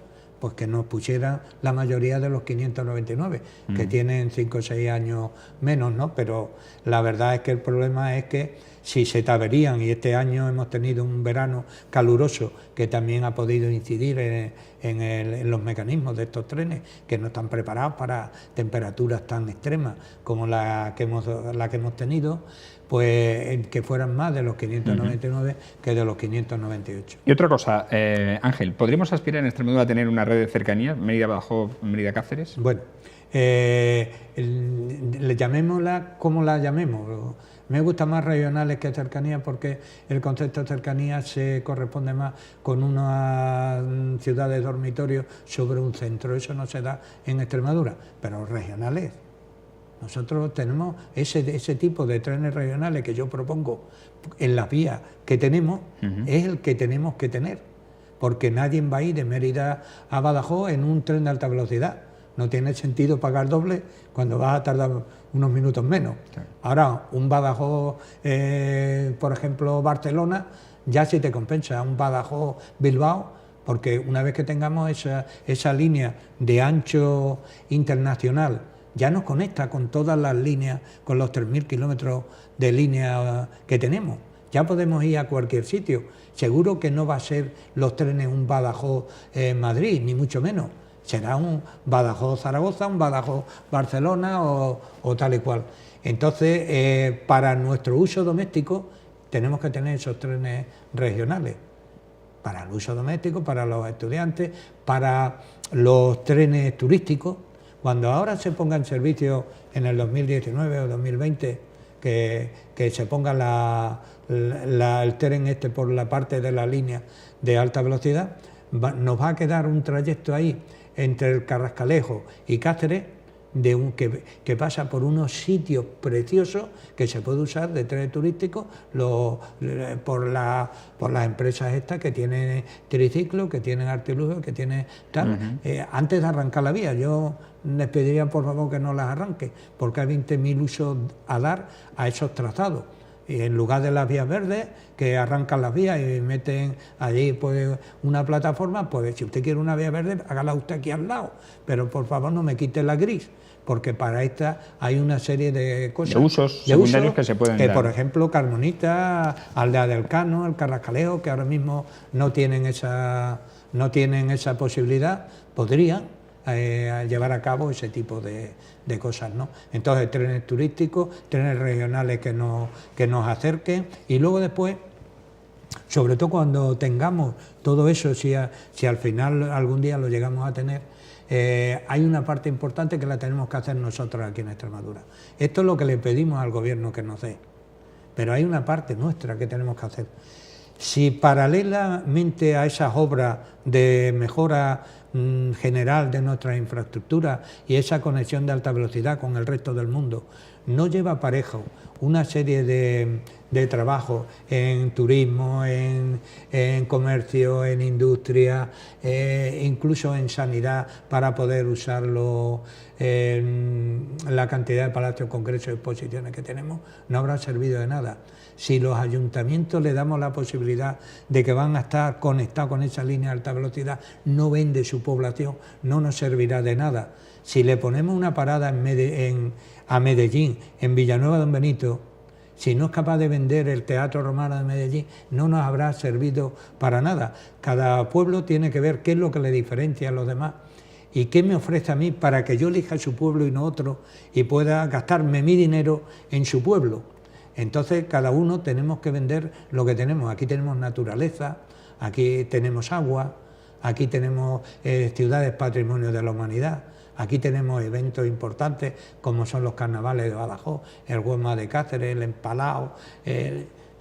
pues que nos pusieran la mayoría de los 599, que tienen 5 o 6 años menos, ¿no? Pero la verdad es que el problema es que si se taberían, y este año hemos tenido un verano caluroso que también ha podido incidir en los mecanismos de estos trenes, que no están preparados para temperaturas tan extremas como la que hemos tenido, pues que fueran más de los 599 que de los 598. Y otra cosa, Ángel, ¿podríamos aspirar en Extremadura a tener una red de cercanías, Mérida-Badajoz, Mérida-Cáceres? Bueno, llamémosla como la llamemos. Me gusta más regionales que cercanías porque el concepto de cercanía se corresponde más con una ciudad de dormitorio sobre un centro. Eso no se da en Extremadura, pero regionales. Nosotros tenemos ese tipo de trenes regionales que yo propongo en las vías que tenemos, es el que tenemos que tener, porque nadie va a ir de Mérida a Badajoz en un tren de alta velocidad. No tiene sentido pagar doble cuando vas a tardar unos minutos menos. Claro. Ahora, un Badajoz, por ejemplo, Barcelona, ya sí te compensa, un Badajoz-Bilbao, porque una vez que tengamos esa línea de ancho internacional, ya nos conecta con todas las líneas, con los 3.000 kilómetros de línea que tenemos. Ya podemos ir a cualquier sitio. Seguro que no va a ser los trenes un Badajoz-Madrid, ni mucho menos. Será un Badajoz-Zaragoza, un Badajoz-Barcelona o tal y cual. Entonces, para nuestro uso doméstico, tenemos que tener esos trenes regionales. Para el uso doméstico, para los estudiantes, para los trenes turísticos. Cuando ahora se ponga en servicio en el 2019 o 2020, que se ponga el tren por la parte de la línea de alta velocidad, nos va a quedar un trayecto ahí entre el Carrascalejo y Cáceres que pasa por unos sitios preciosos que se puede usar de tren turístico por las empresas estas que tienen triciclo, que tienen artilugio, que tienen tal. Antes de arrancar la vía, yo les pediría por favor que no las arranque, porque hay 20.000 usos a dar a esos trazados. Y en lugar de las vías verdes, que arrancan las vías y meten allí pues una plataforma, pues si usted quiere una vía verde, hágala usted aquí al lado, pero por favor no me quite la gris, porque para esta hay una serie de cosas. De usos secundarios que se pueden dar. Por ejemplo, Carmonita, Aldea del Cano, el Carrascalejo, que ahora mismo no tienen esa posibilidad, podrían llevar a cabo ese tipo de cosas, ¿no? Entonces, trenes turísticos, trenes regionales que nos acerquen, y luego después, sobre todo cuando tengamos todo eso, si al final algún día lo llegamos a tener, hay una parte importante que la tenemos que hacer nosotros aquí en Extremadura. Esto es lo que le pedimos al gobierno que nos dé, pero hay una parte nuestra que tenemos que hacer. Si paralelamente a esas obras de mejora general de nuestras infraestructuras y esa conexión de alta velocidad con el resto del mundo no lleva parejo una serie de trabajos en turismo, en comercio, en industria, incluso en sanidad, para poder usarlo, la cantidad de palacios, congresos y exposiciones que tenemos, no habrá servido de nada. Si los ayuntamientos le damos la posibilidad de que van a estar conectados con esa línea de alta velocidad, no vende su población, no nos servirá de nada. Si le ponemos una parada a Medellín, en Villanueva de Don Benito, si no es capaz de vender el Teatro Romano de Medellín, no nos habrá servido para nada. Cada pueblo tiene que ver qué es lo que le diferencia a los demás y qué me ofrece a mí para que yo elija su pueblo y no otro y pueda gastarme mi dinero en su pueblo. Entonces cada uno tenemos que vender lo que tenemos. Aquí tenemos naturaleza, aquí tenemos agua, aquí tenemos ciudades patrimonio de la humanidad, aquí tenemos eventos importantes como son los carnavales de Badajoz, el Huema de Cáceres, el Empalao,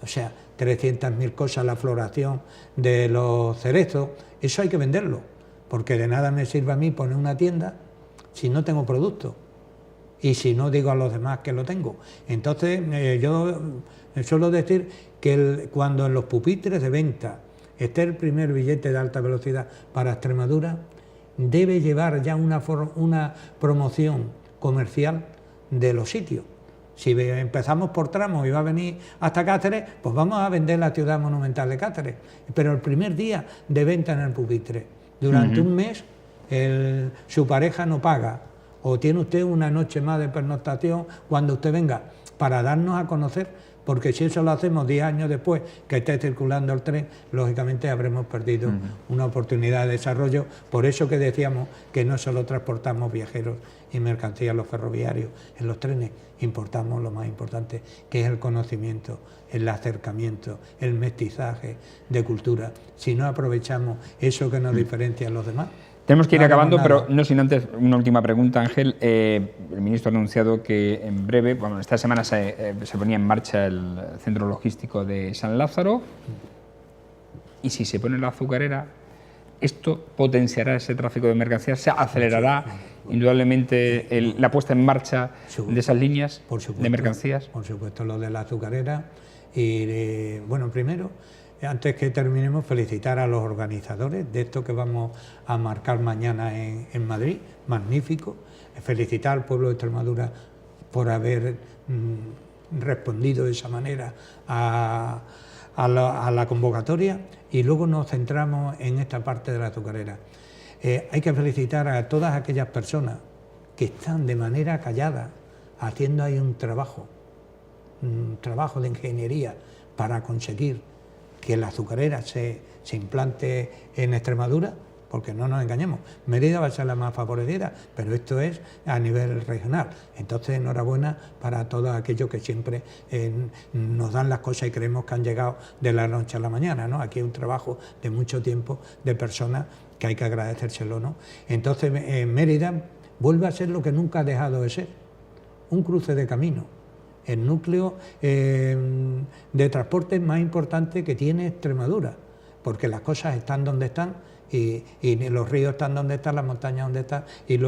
o sea, 300.000 cosas, la floración de los cerezos. Eso hay que venderlo, porque de nada me sirve a mí poner una tienda si no tengo producto. Y si no digo a los demás que lo tengo. Entonces yo suelo decir que cuando en los pupitres de venta esté el primer billete de alta velocidad para Extremadura, debe llevar ya una promoción comercial de los sitios. Si empezamos por tramos y va a venir hasta Cáceres, pues vamos a vender la ciudad monumental de Cáceres. Pero el primer día de venta en el pupitre, durante un mes, su pareja no paga. O tiene usted una noche más de pernoctación cuando usted venga, para darnos a conocer, porque si eso lo hacemos 10 años después que esté circulando el tren, lógicamente habremos perdido una oportunidad de desarrollo. Por eso que decíamos que no solo transportamos viajeros y mercancías los ferroviarios, en los trenes importamos lo más importante, que es el conocimiento, el acercamiento, el mestizaje de cultura. Si no aprovechamos eso que nos diferencia a los demás, tenemos que ir acabando, pero no sin antes una última pregunta, Ángel. El ministro ha anunciado que en breve, bueno, esta semana se ponía en marcha el centro logístico de San Lázaro, y si se pone la azucarera, esto potenciará ese tráfico de mercancías, se acelerará indudablemente la puesta en marcha de esas líneas de mercancías. Por supuesto, lo de la azucarera. Y bueno, primero, antes que terminemos, felicitar a los organizadores de esto que vamos a marcar mañana en Madrid, magnífico. Felicitar al pueblo de Extremadura por haber respondido de esa manera a la convocatoria, y luego nos centramos en esta parte de la azucarera. Hay que felicitar a todas aquellas personas que están de manera callada haciendo ahí un trabajo de ingeniería para conseguir que la azucarera se implante en Extremadura, porque no nos engañemos, Mérida va a ser la más favorecida, pero esto es a nivel regional. Entonces, enhorabuena para todos aquellos que siempre nos dan las cosas y creemos que han llegado de la noche a la mañana, ¿no? Aquí hay un trabajo de mucho tiempo de personas que hay que agradecérselo, ¿no? Entonces, Mérida vuelve a ser lo que nunca ha dejado de ser, un cruce de camino, el núcleo de transporte más importante que tiene Extremadura, porque las cosas están donde están y los ríos están donde están, las montañas donde están, y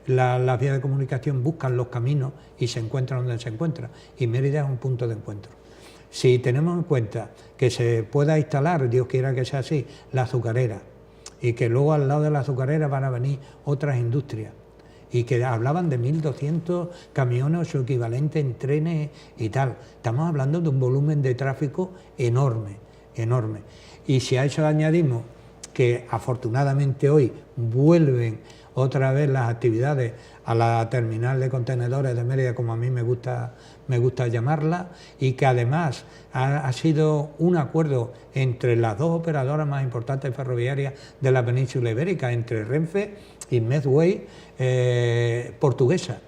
las vías de comunicación buscan los caminos y se encuentran donde se encuentran, y Mérida es un punto de encuentro. Si tenemos en cuenta que se pueda instalar, Dios quiera que sea así, la azucarera, y que luego al lado de la azucarera van a venir otras industrias, y que hablaban de 1.200 camiones o su equivalente en trenes y tal. Estamos hablando de un volumen de tráfico enorme, enorme. Y si a eso añadimos que afortunadamente hoy vuelven otra vez las actividades a la terminal de contenedores de Mérida, como a mí me gusta llamarla, y que además ha sido un acuerdo entre las dos operadoras más importantes ferroviarias de la península ibérica, entre Renfe y Medway portuguesa,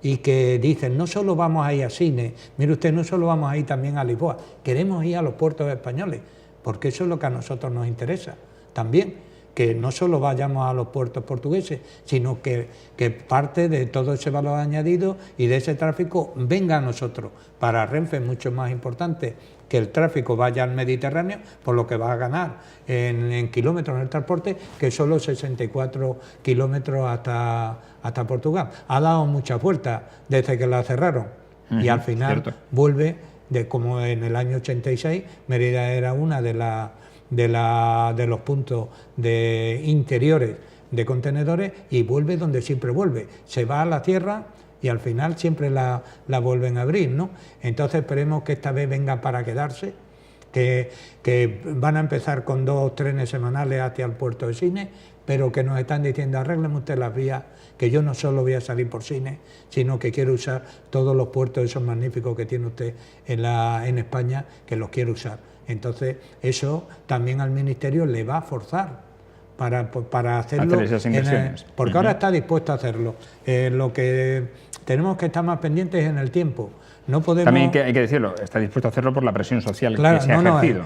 y que dicen, no solo vamos a ir a Cine, mire usted, no solo vamos a ir también a Lisboa, queremos ir a los puertos españoles, porque eso es lo que a nosotros nos interesa también, que no solo vayamos a los puertos portugueses, sino que parte de todo ese valor añadido y de ese tráfico venga a nosotros. Para Renfe es mucho más importante que el tráfico vaya al Mediterráneo, por lo que va a ganar en kilómetros en el transporte, que solo 64 kilómetros hasta Portugal. Ha dado muchas vueltas desde que la cerraron y al final vuelve, como en el año 86, Mérida era una de los puntos de interiores de contenedores y vuelve donde siempre vuelve. Se va a la tierra y al final siempre la vuelven a abrir, ¿no? Entonces esperemos que esta vez venga para quedarse, que van a empezar con 2 trenes semanales hacia el puerto de Sines, pero que nos están diciendo, arréglenme usted las vías, que yo no solo voy a salir por Sines, sino que quiero usar todos los puertos esos magníficos que tiene usted en España, que los quiero usar. Entonces eso también al Ministerio le va a forzar para hacerlo, esas inversiones. porque ahora está dispuesto a hacerlo. Lo que tenemos que estar más pendientes en el tiempo. No podemos... También hay que decirlo, está dispuesto a hacerlo por la presión social que se ha ejercido.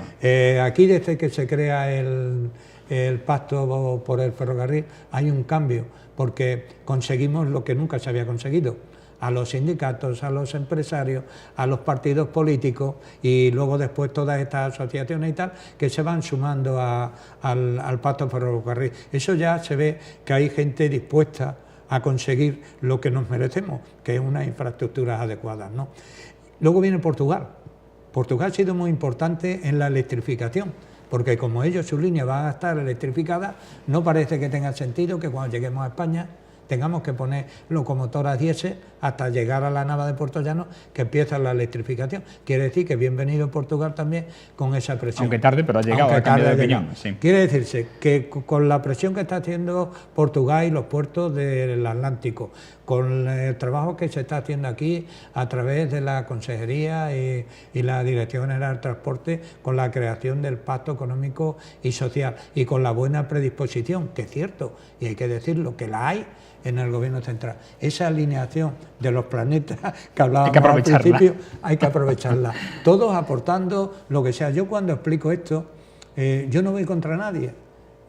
Aquí desde que se crea el pacto por el ferrocarril hay un cambio, porque conseguimos lo que nunca se había conseguido. A los sindicatos, a los empresarios, a los partidos políticos y luego después todas estas asociaciones y tal que se van sumando al pacto ferrocarril. Eso ya se ve que hay gente dispuesta a conseguir lo que nos merecemos, que es unas infraestructuras adecuadas, ¿no? Luego viene Portugal. Portugal ha sido muy importante en la electrificación, porque como ellos sus líneas van a estar electrificadas, no parece que tenga sentido que cuando lleguemos a España tengamos que poner locomotoras diésel hasta llegar a la Nava de Puerto Llano, que empieza la electrificación. Quiere decir que bienvenido Portugal también con esa presión. Aunque tarde, pero ha llegado, a cambio de opinión. Sí. Quiere decirse que con la presión que está haciendo Portugal y los puertos del Atlántico, con el trabajo que se está haciendo aquí a través de la Consejería y la Dirección General del Transporte, con la creación del Pacto Económico y Social y con la buena predisposición, que es cierto, y hay que decirlo, que la hay en el Gobierno central. Esa alineación de los planetas que hablábamos al principio, hay que aprovecharla. Todos aportando lo que sea. Yo cuando explico esto, yo no voy contra nadie,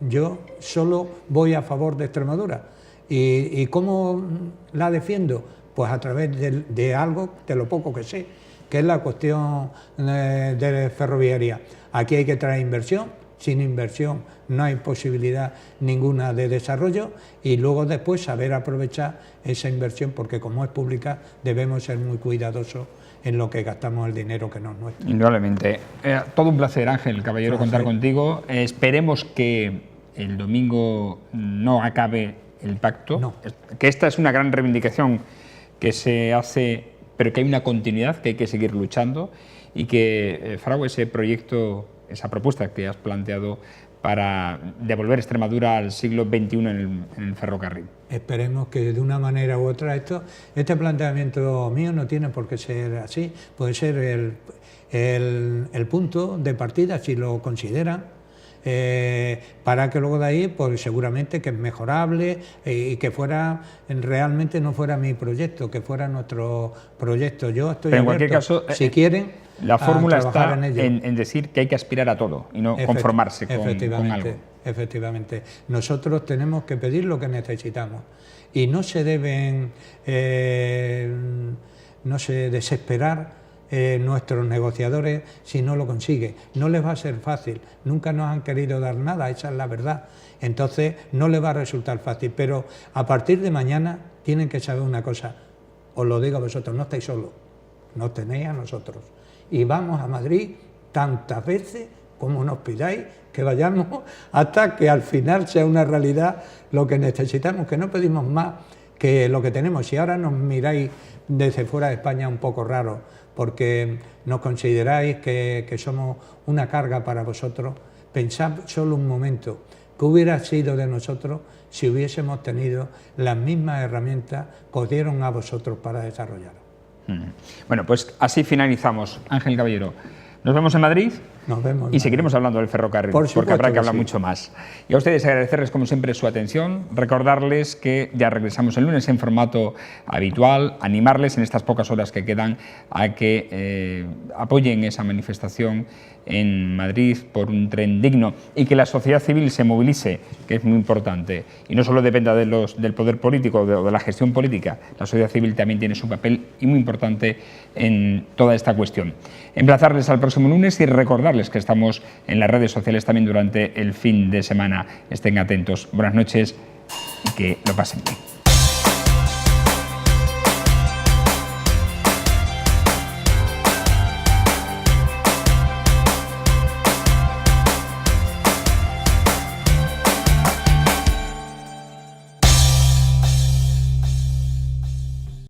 yo solo voy a favor de Extremadura. ¿Y cómo la defiendo? Pues a través de algo, de lo poco que sé, que es la cuestión de ferroviaria. Aquí hay que traer inversión. Sin inversión no hay posibilidad ninguna de desarrollo y luego después saber aprovechar esa inversión, porque como es pública debemos ser muy cuidadosos en lo que gastamos el dinero que no es nuestro. Indudablemente. Todo un placer, Ángel Caballero, contar contigo. Esperemos que el domingo no acabe el pacto, no. Que esta es una gran reivindicación que se hace, pero que hay una continuidad, que hay que seguir luchando y que fragua ese proyecto, esa propuesta que has planteado para devolver Extremadura al siglo XXI en el ferrocarril. Esperemos que de una manera u otra este planteamiento mío no tiene por qué ser así, puede ser el punto de partida, si lo consideran, para que luego de ahí, pues seguramente que es mejorable y que realmente no fuera mi proyecto, que fuera nuestro proyecto. Yo estoy Pero en abierto, cualquier caso, si quieren, la fórmula está en en decir que hay que aspirar a todo y no conformarse con algo. Efectivamente. Nosotros tenemos que pedir lo que necesitamos y no se deben desesperar nuestros negociadores si no lo consiguen. No les va a ser fácil, nunca nos han querido dar nada, esa es la verdad. Entonces no les va a resultar fácil, pero a partir de mañana tienen que saber una cosa, os lo digo a vosotros, no estáis solos, nos tenéis a nosotros. Y vamos a Madrid tantas veces como nos pidáis que vayamos hasta que al final sea una realidad lo que necesitamos, que no pedimos más que lo que tenemos. Si ahora nos miráis desde fuera de España un poco raro, porque nos consideráis que somos una carga para vosotros, pensad solo un momento, ¿qué hubiera sido de nosotros si hubiésemos tenido las mismas herramientas que os dieron a vosotros para desarrollar? Bueno, pues así finalizamos. Ángel Caballero, nos vemos en Madrid. Nos vemos. Y seguiremos hablando del ferrocarril, porque habrá que hablar mucho más. Y a ustedes agradecerles como siempre su atención, recordarles que ya regresamos el lunes en formato habitual, animarles en estas pocas horas que quedan a que apoyen esa manifestación en Madrid por un tren digno y que la sociedad civil se movilice, que es muy importante, y no solo dependa del poder político o de la gestión política. La sociedad civil también tiene su papel y muy importante en toda esta cuestión. Emplazarles al próximo lunes y recordarles que estamos en las redes sociales también durante el fin de semana. Estén atentos. Buenas noches y que lo pasen bien.